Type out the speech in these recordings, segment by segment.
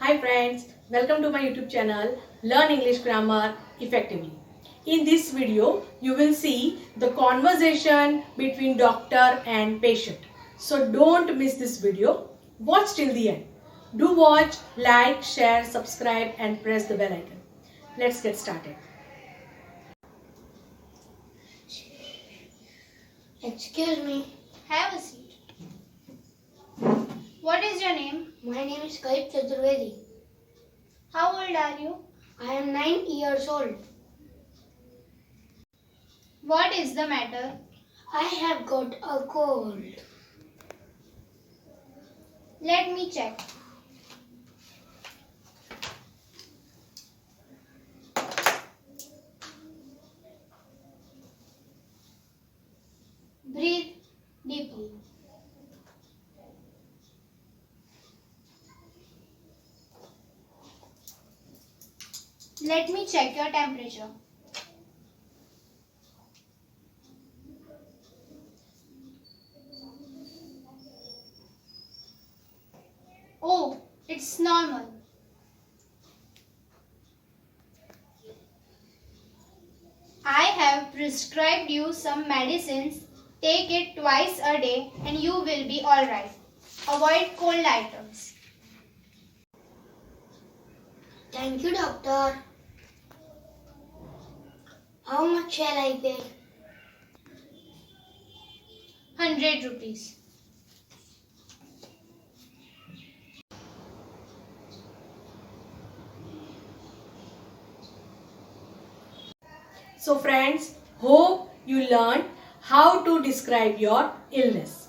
Hi friends, welcome to my YouTube channel Learn English Grammar Effectively. In this video, you will see the conversation between doctor and patient. So don't miss this video. Watch till the end. Do watch, like, share, subscribe and press the bell icon. Let's get started. Excuse me. Have a seat. What is your name? My name is Kayat Chaturvedi. How old are you? I am 9 years old. What is the matter? I have got a cold. Let me check. Breathe deeply. Let me check your temperature. Oh, it's normal. I have prescribed you some medicines. Take it twice a day and you will be alright. Avoid cold items. Thank you, doctor. How much shall I pay? 100 rupees. So friends, hope you learned how to describe your illness.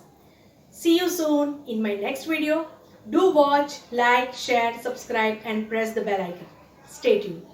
See you soon in my next video. Do watch, like, share, subscribe and press the bell icon. Stay tuned.